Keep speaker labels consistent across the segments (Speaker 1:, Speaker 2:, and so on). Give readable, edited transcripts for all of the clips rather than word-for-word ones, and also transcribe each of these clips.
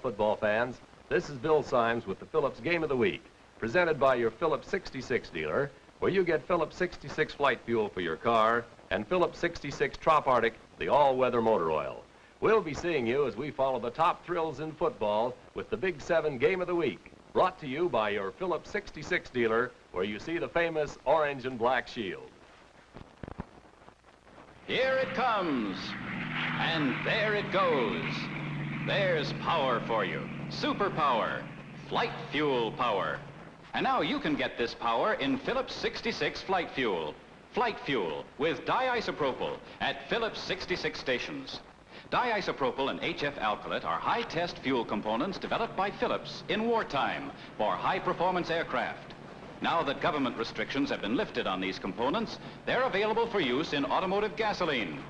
Speaker 1: football fans. This is Bill Symes with the Phillips Game of the Week, presented by your Phillips 66 dealer, where you get Phillips 66 flight fuel for your car and Phillips 66 Trop Arctic, the all-weather motor oil. We'll be seeing you as we follow the top thrills in football with the Big 7 Game of the Week, brought to you by your Phillips 66 dealer, where you see the famous orange and black shield.
Speaker 2: Here it comes, and there it goes. There's power for you, superpower, flight fuel power. And now you can get this power in Phillips 66 flight fuel. Flight fuel with diisopropyl at Phillips 66 stations. Diisopropyl and HF alkylate are high-test fuel components developed by Phillips in wartime for high-performance aircraft. Now that government restrictions have been lifted on these components, they're available for use in automotive gasoline.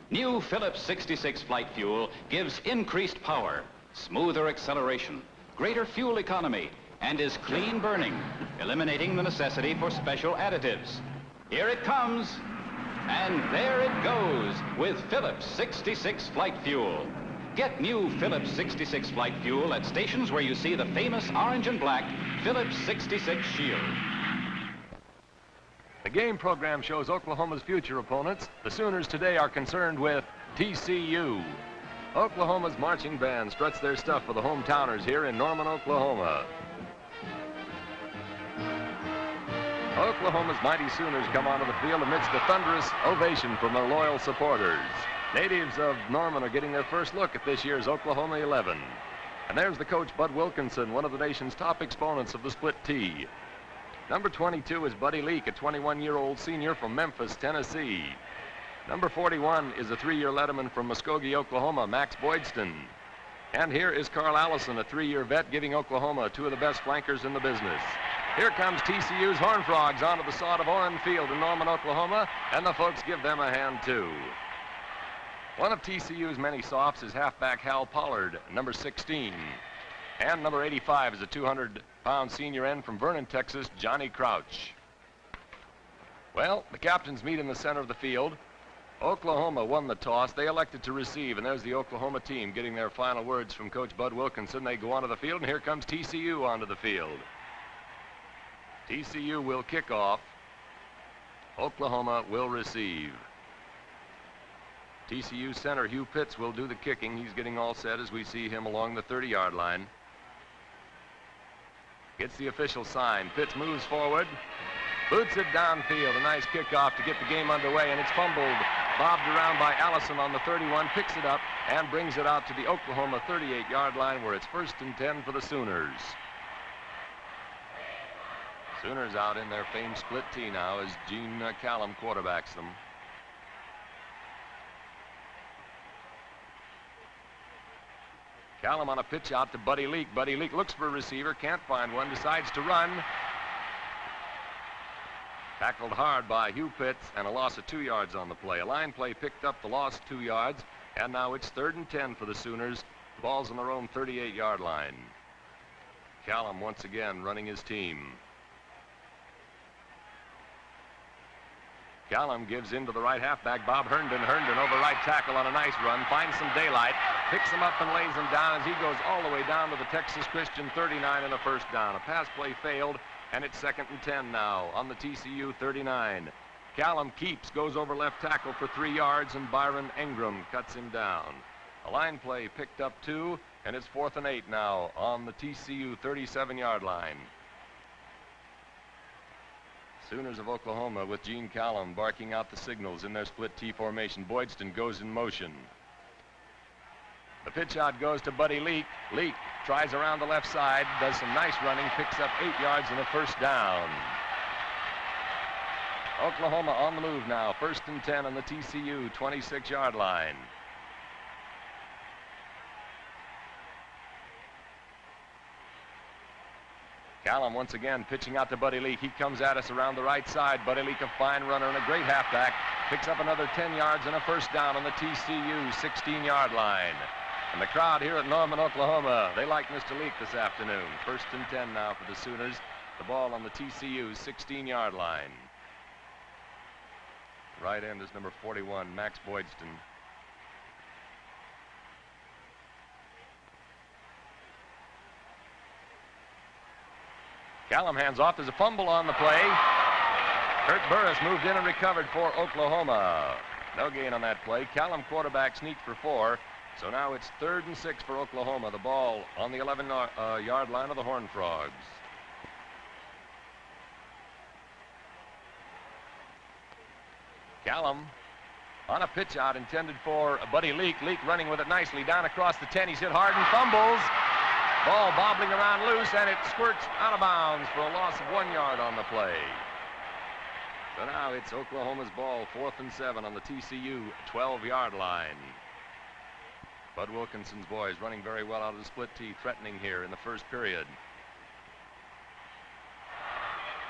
Speaker 2: New Phillips 66 flight fuel gives increased power, smoother acceleration, greater fuel economy, and is clean burning, eliminating the necessity for special additives. Here it comes, and there it goes with Phillips 66 flight fuel. Get new Phillips 66 flight fuel at stations where you see the famous orange and black Phillips 66 shield.
Speaker 1: The game program shows Oklahoma's future opponents. The Sooners today are concerned with TCU. Oklahoma's marching band struts their stuff for the hometowners here in Norman, Oklahoma. Oklahoma's mighty Sooners come onto the field amidst a thunderous ovation from their loyal supporters. Natives of Norman are getting their first look at this year's Oklahoma 11. And there's the coach, Bud Wilkinson, one of the nation's top exponents of the split T. Number 22 is Buddy Leak, a 21-year-old senior from Memphis, Tennessee. Number 41 is a 3-year letterman from Muskogee, Oklahoma, Max Boydston. And here is Carl Allison, a 3-year vet, giving Oklahoma two of the best flankers in the business. Here comes TCU's Horned Frogs onto the sod of Oren Field in Norman, Oklahoma, and the folks give them a hand, too. One of TCU's many softs is halfback Hal Pollard, number 16. And number 85 is a 200-pound senior end from Vernon, Texas, Johnny Crouch. Well, the captains meet in the center of the field. Oklahoma won the toss. They elected to receive, and there's the Oklahoma team getting their final words from Coach Bud Wilkinson. They go onto the field, and here comes TCU onto the field. TCU will kick off. Oklahoma will receive. TCU center Hugh Pitts will do the kicking. He's getting all set as we see him along the 30-yard line. Gets the official sign. Pitts moves forward, boots it downfield. A nice kickoff to get the game underway, and it's fumbled, bobbed around by Allison on the 31, picks it up, and brings it out to the Oklahoma 38-yard line, where it's 1st and 10 for the Sooners. Sooners out in their famed split T now as Gene Callum quarterbacks them. Callum on a pitch out to Buddy Leak. Buddy Leak looks for a receiver, can't find one, decides to run. Tackled hard by Hugh Pitts, and a loss of 2 yards on the play. A line play picked up the lost 2 yards, and now it's 3rd and 10 for the Sooners. The ball's on their own 38-yard line. Callum once again running his team. Callum gives into the right halfback, Bob Herndon. Herndon over right tackle on a nice run, finds some daylight, picks him up and lays him down as he goes all the way down to the Texas Christian 39 and a first down. A pass play failed, and it's 2nd and 10 now on the TCU 39. Callum keeps, goes over left tackle for 3 yards, and Byron Ingram cuts him down. A line play picked up 2, and it's 4th and 8 now on the TCU 37-yard line. Sooners of Oklahoma with Gene Callum barking out the signals in their split T formation. Boydston goes in motion. The pitch out goes to Buddy Leak. Leak tries around the left side, does some nice running, picks up 8 yards and a first down. Oklahoma on the move now, 1st and 10 on the TCU 26-yard line. Callum once again pitching out to Buddy Leak. He comes at us around the right side. Buddy Leak, a fine runner and a great halfback, picks up another 10 yards and a first down on the TCU 16-yard line. And the crowd here at Norman, Oklahoma, they like Mr. Leak this afternoon. 1st and 10 now for the Sooners. The ball on the TCU 16-yard line. Right end is number 41, Max Boydston. Callum hands off. There's a fumble on the play. Kurt Burris moved in and recovered for Oklahoma. No gain on that play. Callum quarterback sneaked for 4. So now it's 3rd and 6 for Oklahoma. The ball on the 11-yard line of the Horned Frogs. Callum on a pitch out intended for Buddy Leak. Leak running with it nicely down across the 10. He's hit hard and fumbles. Ball bobbling around loose, and it squirts out of bounds for a loss of 1 yard on the play. So now it's Oklahoma's ball, 4th and 7 on the TCU 12-yard line. Bud Wilkinson's boys running very well out of the split tee, threatening here in the first period.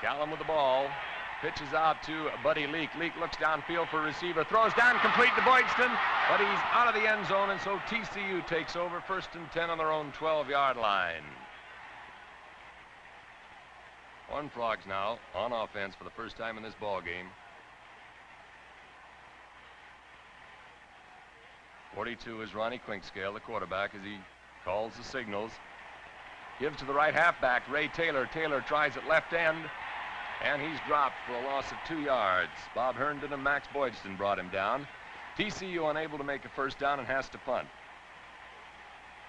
Speaker 1: Callum with the ball. Pitches out to Buddy Leak. Leak looks downfield for a receiver. Throws down complete to Boydston, but he's out of the end zone, and so TCU takes over 1st and 10 on their own 12-yard line. Horned Frogs now on offense for the first time in this ball game. 42 is Ronnie Clinkscale, the quarterback, as he calls the signals. Gives to the right halfback, Ray Taylor. Taylor tries at left end, and he's dropped for a loss of 2 yards. Bob Herndon and Max Boydston brought him down. TCU unable to make a first down and has to punt.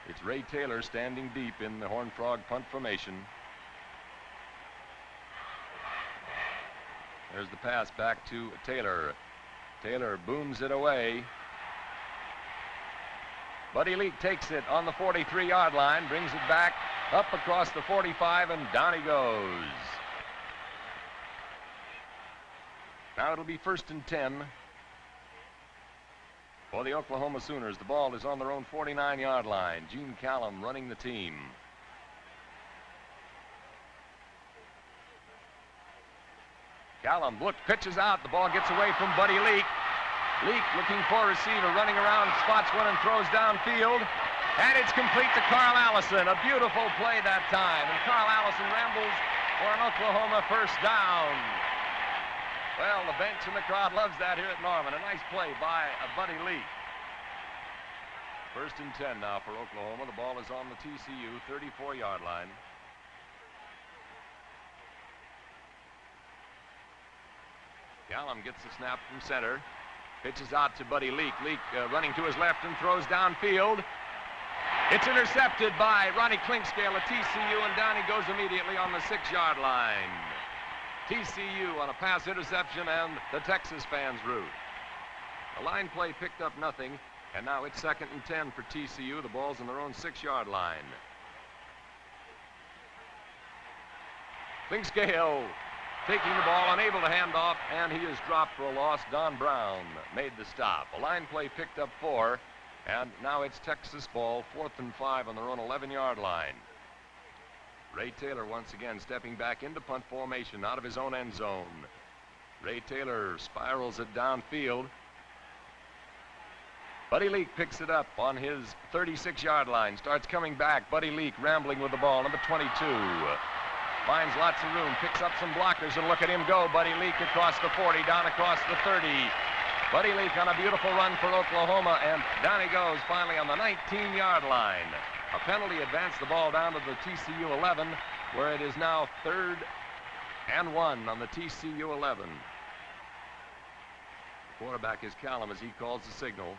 Speaker 1: It's Ray Taylor standing deep in the Horned Frog punt formation. There's the pass back to Taylor. Taylor booms it away. Buddy Leak takes it on the 43-yard line, brings it back up across the 45, and down he goes. Now it'll be 1st and 10 for the Oklahoma Sooners. The ball is on their own 49-yard line. Gene Callum running the team. Callum pitches out. The ball gets away from Buddy Leak. Leak looking for a receiver, running around, spots one and throws downfield. And it's complete to Carl Allison. A beautiful play that time. And Carl Allison rambles for an Oklahoma first down. Well, the bench and the crowd loves that here at Norman. A nice play by Buddy Leak. 1st and 10 now for Oklahoma. The ball is on the TCU 34-yard line. Callum gets the snap from center. Pitches out to Buddy Leak. Leak running to his left and throws downfield. It's intercepted by Ronnie Clinkscale of TCU, and down he goes immediately on the 6-yard line. TCU on a pass interception, and the Texas fans root. The line play picked up nothing, and now it's 2nd and 10 for TCU. The ball's on their own 6-yard line. Clinkscale taking the ball, unable to hand off, and he is dropped for a loss. Don Brown made the stop. A line play picked up 4, and now it's Texas ball, 4th and 5 on their own 11-yard line. Ray Taylor once again stepping back into punt formation out of his own end zone. Ray Taylor spirals it downfield. Buddy Leak picks it up on his 36-yard line, starts coming back. Buddy Leak rambling with the ball, number 22. Finds lots of room, picks up some blockers, and look at him go. Buddy Leak across the 40, down across the 30. Buddy Leak on a beautiful run for Oklahoma, and down he goes finally on the 19-yard line. A penalty advanced the ball down to the TCU 11, where it is now 3rd and 1 on the TCU 11. Quarterback is Callum as he calls the signal.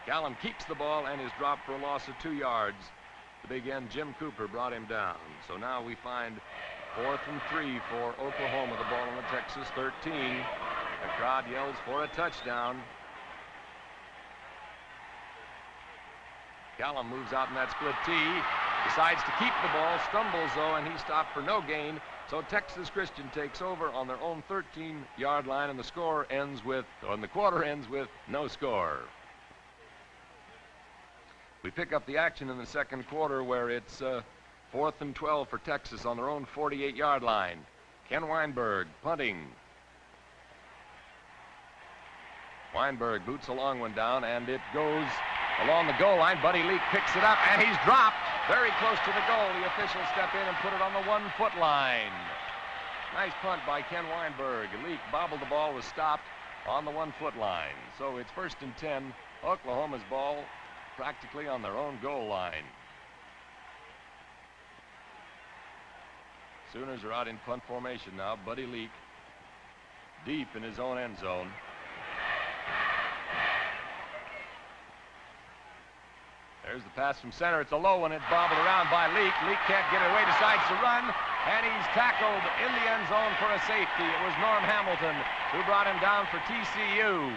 Speaker 1: Callum keeps the ball and is dropped for a loss of 2 yards. The big end, Jim Cooper, brought him down. So now we find 4th and 3 for Oklahoma. The ball on the Texas 13. The crowd yells for a touchdown. Callum moves out in that split tee, decides to keep the ball, stumbles though, and he stopped for no gain. So Texas Christian takes over on their own 13-yard line, and the quarter ends with no score. We pick up the action in the second quarter, where it's 4th and 12 for Texas on their own 48-yard line. Ken Weinberg punting. Weinberg boots a long one down, and it goes along the goal line. Buddy Leak picks it up, and he's dropped very close to the goal. The officials step in and put it on the 1-foot line. Nice punt by Ken Weinberg. Leak bobbled the ball, was stopped on the 1-foot line. So it's 1st and 10. Oklahoma's ball practically on their own goal line. Sooners are out in punt formation now. Buddy Leak deep in his own end zone. There's the pass from center. It's a low one. It's bobbled around by Leak. Leak can't get it away, decides to run, and he's tackled in the end zone for a safety. It was Norm Hamilton who brought him down for TCU.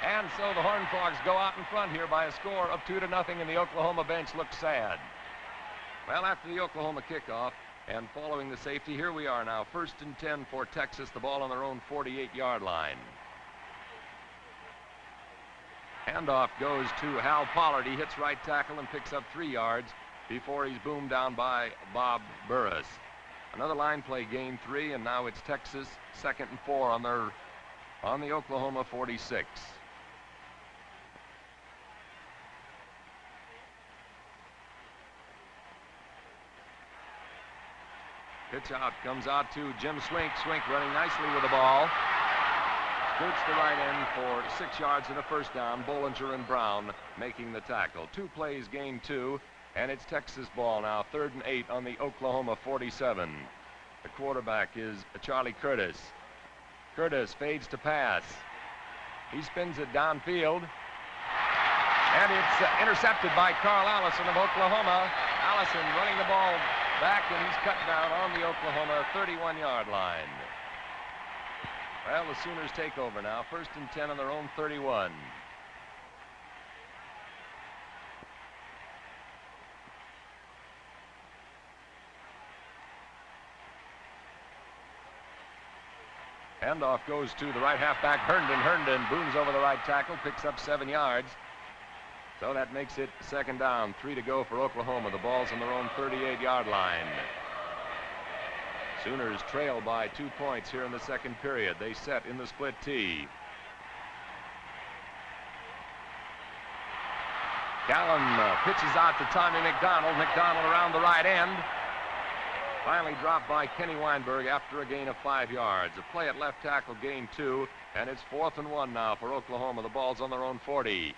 Speaker 1: And so the Horned Frogs go out in front here by a score of 2-0, and the Oklahoma bench looks sad. Well, after the Oklahoma kickoff and following the safety, here we are now. 1st and 10 for Texas, the ball on their own 48-yard line. Handoff goes to Hal Pollard. He hits right tackle and picks up 3 yards before he's boomed down by Bob Burris. Another line play, gain 3, and now it's Texas 2nd and 4 on the Oklahoma 46. Pitch out, comes out to Jim Swink. Swink running nicely with the ball. Scoots the right end for 6 yards and a first down. Bollinger and Brown making the tackle. 2 plays, gain 2, and it's Texas ball now. 3rd and 8 on the Oklahoma 47. The quarterback is Charlie Curtis. Curtis fades to pass. He spins it downfield, and it's intercepted by Carl Allison of Oklahoma. Allison running the ball back, and he's cut down on the Oklahoma 31-yard line. Well, the Sooners take over now. 1st and 10 on their own 31. Handoff goes to the right halfback, Herndon. Herndon booms over the right tackle, picks up 7 yards. So that makes it 2nd down. 3 to go for Oklahoma. The ball's on their own 38-yard line. Sooners trail by 2 points here in the 2nd period. They set in the split tee. Callum pitches out to Tommy McDonald. McDonald around the right end. Finally dropped by Kenny Weinberg after a gain of 5 yards. A play at left tackle, gain 2, and it's 4th and 1 now for Oklahoma. The ball's on their own 40.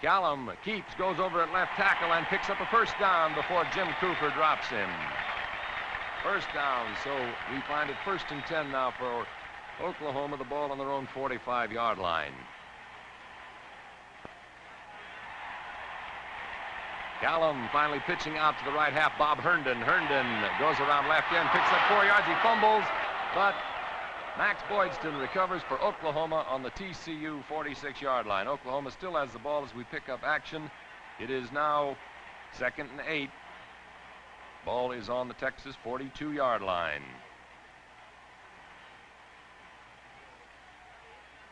Speaker 1: Callum keeps, goes over at left tackle and picks up a first down before Jim Cooper drops him. First down, so we find it 1st and 10 now for Oklahoma. The ball on their own 45-yard line. Callum finally pitching out to the right half. Bob Herndon. Herndon goes around left end, picks up 4 yards. He fumbles, but Max Boydston recovers for Oklahoma on the TCU 46-yard line. Oklahoma still has the ball as we pick up action. It is now 2nd and 8. Ball is on the Texas 42-yard line.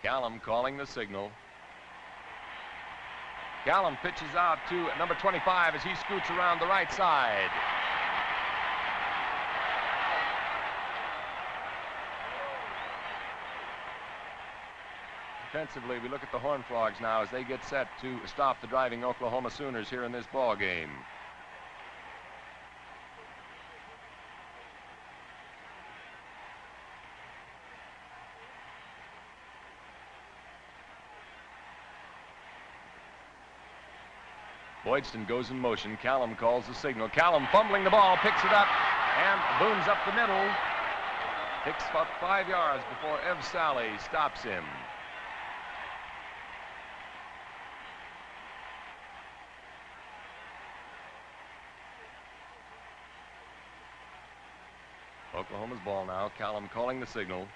Speaker 1: Callum calling the signal. Callum pitches out to number 25 as he scoots around the right side. Defensively, we look at the Horned Frogs now as they get set to stop the driving Oklahoma Sooners here in this ball game. Boydston goes in motion. Callum calls the signal. Callum fumbling the ball, picks it up, and booms up the middle. Picks up 5 yards before Ev Sally stops him. Oklahoma's ball now. Callum calling the signal.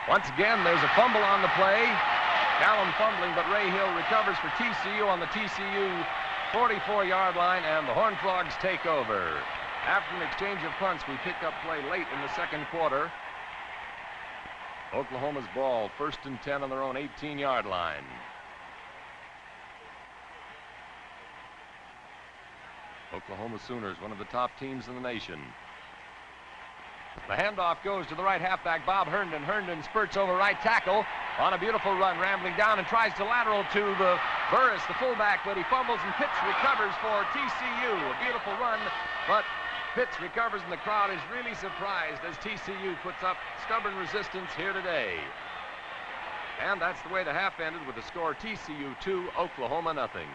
Speaker 1: Once again, there's a fumble on the play. Callum fumbling, but Ray Hill recovers for TCU on the TCU 44-yard line, and the Horned Frogs take over. After an exchange of punts, we pick up play late in the 2nd quarter. Oklahoma's ball, 1st and 10 on their own 18-yard line. Oklahoma Sooners, one of the top teams in the nation. The handoff goes to the right halfback, Bob Herndon. Herndon spurts over right tackle on a beautiful run, rambling down and tries to lateral to the Burris, the fullback, but he fumbles and Pitts recovers for TCU. A beautiful run, but Pitts recovers and the crowd is really surprised as TCU puts up stubborn resistance here today. And that's the way the half ended with the score TCU 2, Oklahoma 0.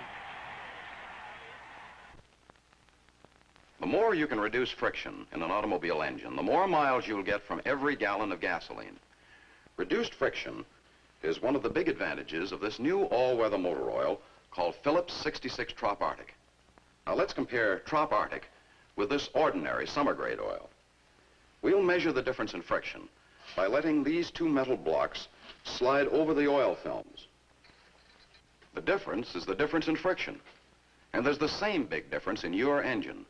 Speaker 3: The more you can reduce friction in an automobile engine, the more miles you'll get from every gallon of gasoline. Reduced friction is one of the big advantages of this new all-weather motor oil called Phillips 66 Trop Arctic. Now let's compare Trop Arctic with this ordinary summer-grade oil. We'll measure the difference in friction by letting these two metal blocks slide over the oil films. The difference is the difference in friction. And there's the same big difference in your engine.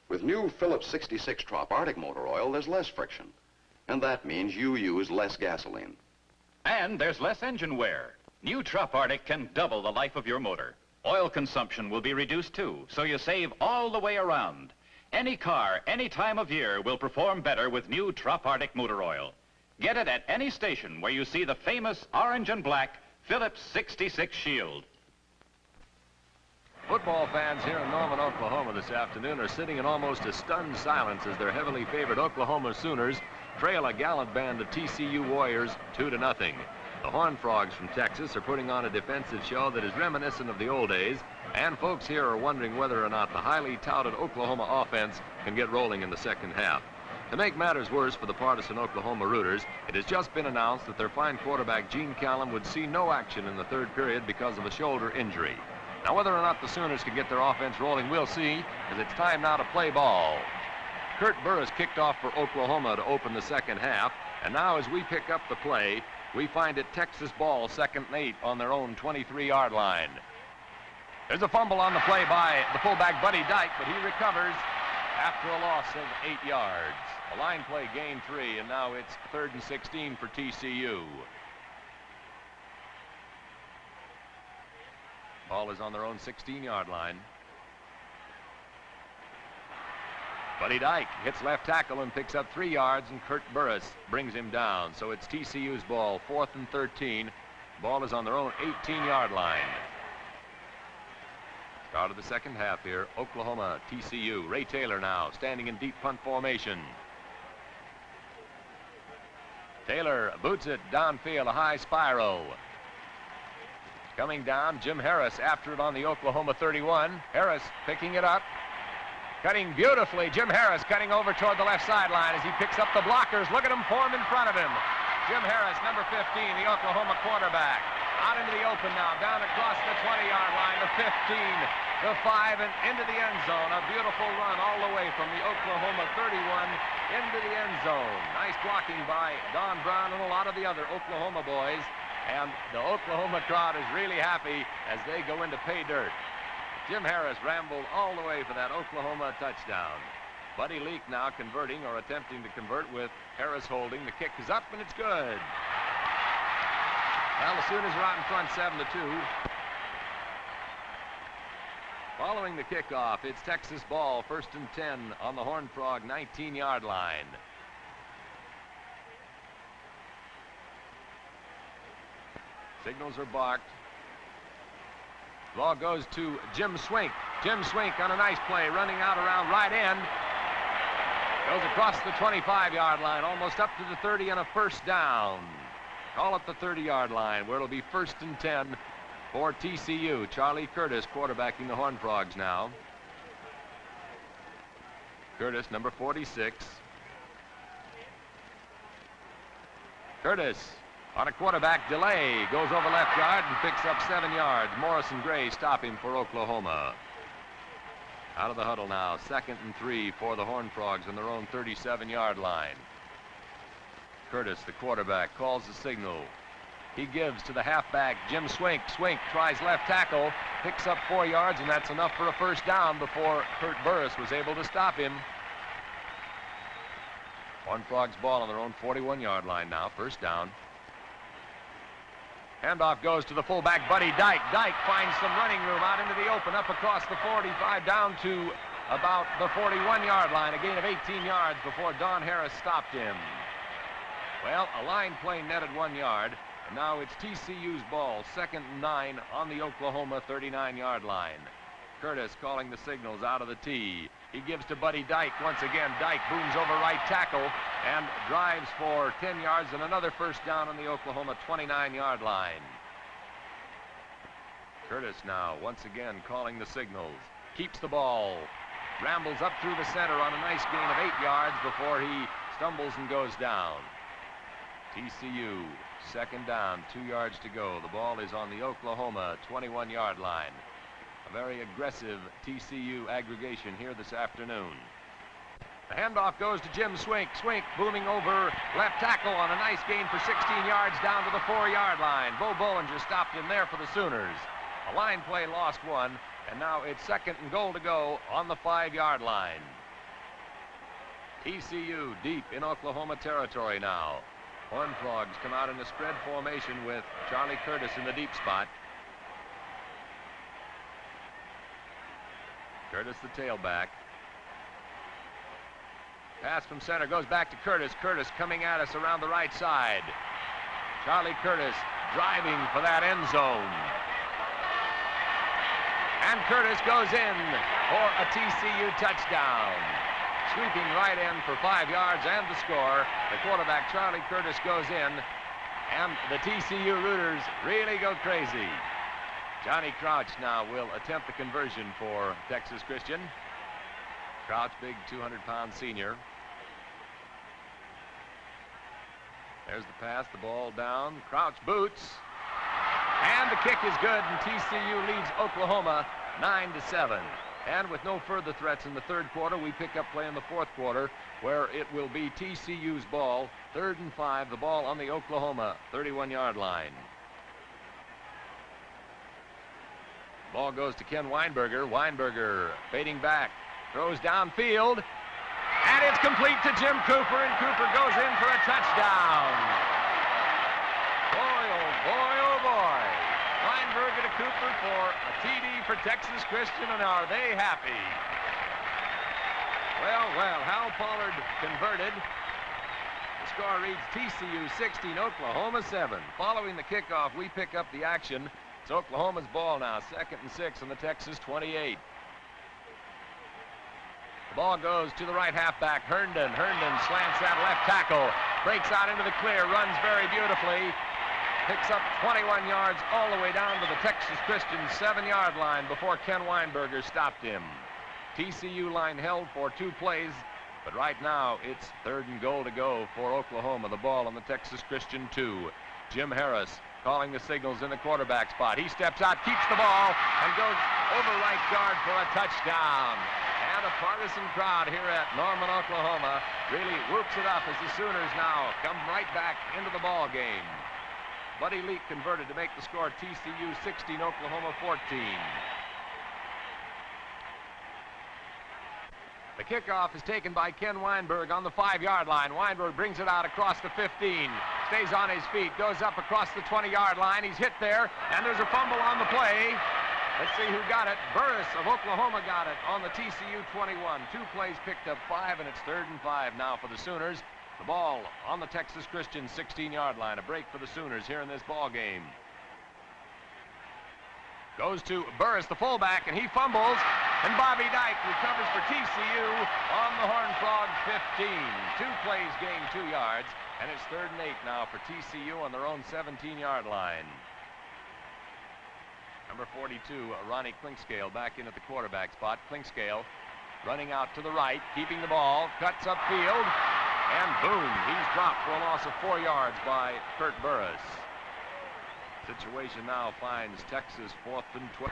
Speaker 3: With new Phillips 66 Trop Arctic motor oil, there's less friction. And that means you use less gasoline.
Speaker 2: And there's less engine wear. New Trop Arctic can double the life of your motor. Oil consumption will be reduced too, so you save all the way around. Any car, any time of year will perform better with new Trop Arctic motor oil. Get it at any station where you see the famous orange and black Phillips 66 Shield.
Speaker 1: Football fans here in Norman, Oklahoma this afternoon are sitting in almost a stunned silence as their heavily favored Oklahoma Sooners trail a gallant band of TCU Warriors 2-0. The Horned Frogs from Texas are putting on a defensive show that is reminiscent of the old days, and folks here are wondering whether or not the highly touted Oklahoma offense can get rolling in the second half. To make matters worse for the partisan Oklahoma Rooters, it has just been announced that their fine quarterback Gene Callum would see no action in the third period because of a shoulder injury. Now, whether or not the Sooners can get their offense rolling, we'll see, as it's time now to play ball. Kurt Burris kicked off for Oklahoma to open the second half, and now as we pick up the play, we find it Texas ball, 2nd and 8 on their own 23-yard line. There's a fumble on the play by the fullback Buddy Dyke, but he recovers after a loss of 8 yards. A line play gain 3, and now it's 3rd and 16 for TCU. Ball is on their own 16-yard line. Buddy Dyke hits left tackle and picks up 3 yards, and Kurt Burris brings him down. So it's TCU's ball, 4th and 13. Ball is on their own 18-yard line. Start of the second half here. Oklahoma, TCU. Ray Taylor now standing in deep punt formation. Taylor boots it downfield, a high spiral. Coming down, Jim Harris after it on the Oklahoma 31. Harris picking it up. Cutting beautifully. Jim Harris cutting over toward the left sideline as he picks up the blockers. Look at him formed in front of him. Jim Harris, number 15, the Oklahoma quarterback. Out into the open now, down across the 20-yard line, the 15, the 5, and into the end zone. A beautiful run all the way from the Oklahoma 31 into the end zone. Nice blocking by Don Brown and a lot of the other Oklahoma boys. And the Oklahoma crowd is really happy as they go into pay dirt. Jim Harris rambled all the way for that Oklahoma touchdown. Buddy Leak now converting or attempting to convert with Harris holding. The kick is up and it's good. Well, the Sooners are out in front 7-2. Following the kickoff, it's Texas ball, 1st and 10 on the Horned Frog 19-yard line. Signals are barked. Ball goes to Jim Swink. Jim Swink on a nice play, running out around right end. Goes across the 25-yard line, almost up to the 30 and a first down. Call up the 30-yard line, where it'll be 1st and 10 for TCU. Charlie Curtis quarterbacking the Horned Frogs now. Curtis, number 46. Curtis on a quarterback delay, goes over left guard and picks up 7 yards. Morrison Gray stopping for Oklahoma. Out of the huddle now, 2nd and 3 for the Horned Frogs on their own 37-yard line. Curtis, the quarterback, calls the signal. He gives to the halfback, Jim Swink. Swink tries left tackle, picks up 4 yards, and that's enough for a first down before Kurt Burris was able to stop him. Horned Frogs ball on their own 41-yard line now, first down. Handoff goes to the fullback, Buddy Dyke. Dyke finds some running room out into the open, up across the 45, down to about the 41-yard line. A gain of 18 yards before Don Harris stopped him. Well, a line play netted 1 yard, and now it's TCU's ball, 2nd and 9 on the Oklahoma 39-yard line. Curtis calling the signals out of the tee. He gives to Buddy Dyke once again. Dyke booms over right tackle and drives for 10 yards and another first down on the Oklahoma 29-yard line. Curtis now once again calling the signals. Keeps the ball. rambles up through the center on a nice gain of 8 yards before he stumbles and goes down. TCU, second down, 2 yards to go. The ball is on the Oklahoma 21-yard line. A very aggressive TCU aggregation here this afternoon. The handoff goes to Jim Swink. Swink booming over left tackle on a nice gain for 16 yards down to the 4-yard line. Bo Bollinger stopped him there for the Sooners. A line play lost 1, and now it's second and goal to go on the 5-yard line. TCU deep in Oklahoma territory now. Horned Frogs come out in a spread formation with Charlie Curtis in the deep spot. Curtis the tailback. Pass from center goes back to Curtis. Curtis coming at us around the right side. Charlie Curtis driving for that end zone. And Curtis goes in for a TCU touchdown. Sweeping right in for 5 yards and the score. The quarterback, Charlie Curtis, goes in, and the TCU rooters really go crazy. Johnny Crouch now will attempt the conversion for Texas Christian. Crouch, big 200-pound senior. There's the pass, the ball down. Crouch boots. And the kick is good, and TCU leads Oklahoma 9-7. And with no further threats in the third quarter, we pick up play in the fourth quarter, where it will be TCU's ball, 3rd and 5, the ball on the Oklahoma 31-yard line. Ball goes to Ken Weinberger. Weinberger fading back, throws downfield, and it's complete to Jim Cooper, and Cooper goes in for a touchdown. Boy, oh boy, oh boy. Weinberger to Cooper for a TD for Texas Christian, and are they happy? Well, well, Hal Pollard converted. The score reads TCU 16, Oklahoma 7. Following the kickoff, we pick up the action. It's Oklahoma's ball now, 2nd and 6 on the Texas 28. The ball goes to the right halfback, Herndon. Herndon slants that left tackle, breaks out into the clear, runs very beautifully. Picks up 21 yards all the way down to the Texas Christian 7-yard line before Ken Weinberger stopped him. TCU line held for 2 plays, but right now it's 3rd and goal to go for Oklahoma. The ball on the Texas Christian 2. Jim Harris calling the signals in the quarterback spot. He steps out, keeps the ball, and goes over right guard for a touchdown. And a partisan crowd here at Norman, Oklahoma really whoops it up as the Sooners now come right back into the ball game. Buddy Leak converted to make the score TCU 16, Oklahoma 14. The kickoff is taken by Ken Weinberg on the 5-yard line. Weinberg brings it out across the 15, stays on his feet, goes up across the 20-yard line. He's hit there, and there's a fumble on the play. Let's see who got it. Burris of Oklahoma got it on the TCU 21. 2 plays picked up 5, and it's 3rd and 5 now for the Sooners. The ball on the Texas Christian 16-yard line. A break for the Sooners here in this ball game. Goes to Burris, the fullback, and he fumbles. And Bobby Dyke recovers for TCU on the Horned Frog 15. 2 plays gain 2 yards, and it's 3rd and 8 now for TCU on their own 17-yard line. Number 42, Ronnie Clinkscale back in at the quarterback spot. Clinkscale running out to the right, keeping the ball, cuts upfield. And boom, he's dropped for a loss of 4 yards by Kurt Burris. Situation now finds Texas 4th and 12.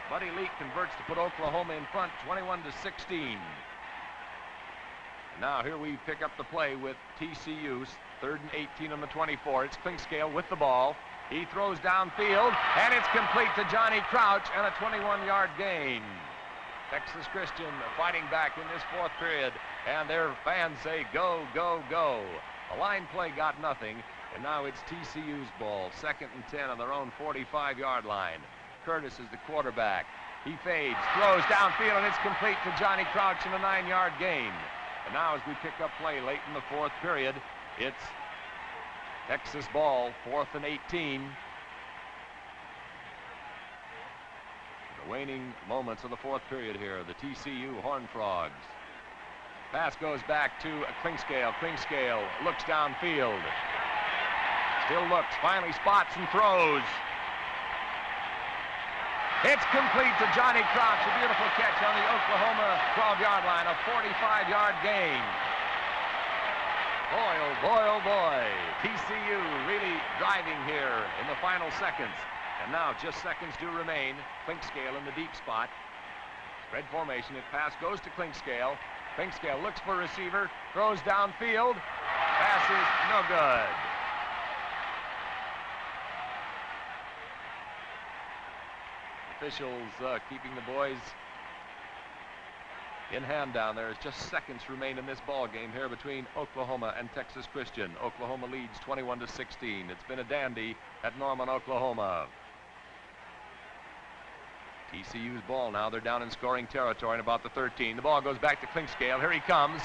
Speaker 1: Buddy Leak converts to put Oklahoma in front, 21-16. And now here we pick up the play with TCU's 3rd and 18 on the 24. It's Clinkscale with the ball. He throws downfield, and it's complete to Johnny Crouch and a 21-yard gain. Texas Christian fighting back in this 4th period, and their fans say, go, go, go. A line play got nothing, and now it's TCU's ball, 2nd and 10 on their own 45-yard line. Curtis is the quarterback. He fades, throws downfield, and it's complete to Johnny Crouch in a 9-yard gain. And now as we pick up play late in the 4th period, it's Texas ball, 4th and 18. The waning moments of the 4th period here, the TCU Horned Frogs. Pass goes back to Clinkscale. Clinkscale looks downfield. Still looks, finally spots and throws. It's complete to Johnny Crouch. A beautiful catch on the Oklahoma 12-yard line. A 45-yard gain. Boy, oh boy, oh boy. TCU really driving here in the final seconds. And now just seconds do remain. Clinkscale in the deep spot. Spread formation. It pass goes to Clinkscale. Clinkscale looks for receiver. Throws downfield. Pass is no good. Officials keeping the boys in hand down there as just seconds remain in this ball game here between Oklahoma and Texas Christian. Oklahoma leads 21-16. It's been a dandy at Norman, Oklahoma. TCU's ball now. They're down in scoring territory in about the 13. The ball goes back to Clinkscale. Here he comes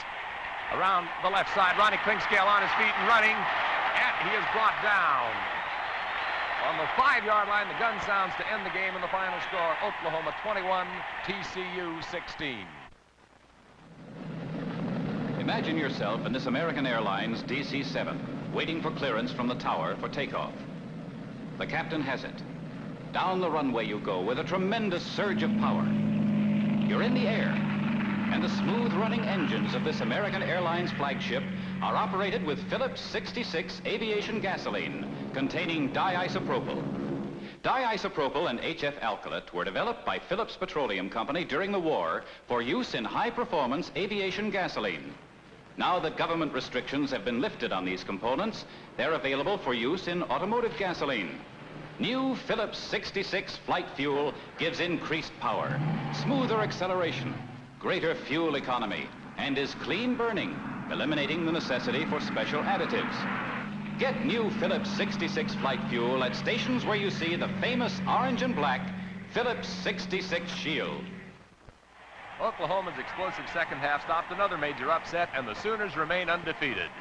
Speaker 1: around the left side. Ronnie Clinkscale on his feet and running, and he is brought down. On the 5-yard line, the gun sounds to end the game, and the final score, Oklahoma 21, TCU 16.
Speaker 2: Imagine yourself in this American Airlines DC-7, waiting for clearance from the tower for takeoff. The captain has it. Down the runway you go with a tremendous surge of power. You're in the air, and the smooth-running engines of this American Airlines flagship are operated with Phillips 66 aviation gasoline containing diisopropyl. Diisopropyl and HF alkylate were developed by Phillips Petroleum Company during the war for use in high-performance aviation gasoline. Now that government restrictions have been lifted on these components, they're available for use in automotive gasoline. New Phillips 66 flight fuel gives increased power, smoother acceleration, greater fuel economy, and is clean burning, eliminating the necessity for special additives. Get new Phillips 66 flight fuel at stations where you see the famous orange and black Phillips 66 shield.
Speaker 1: Oklahoma's explosive second half stopped another major upset, and the Sooners remain undefeated.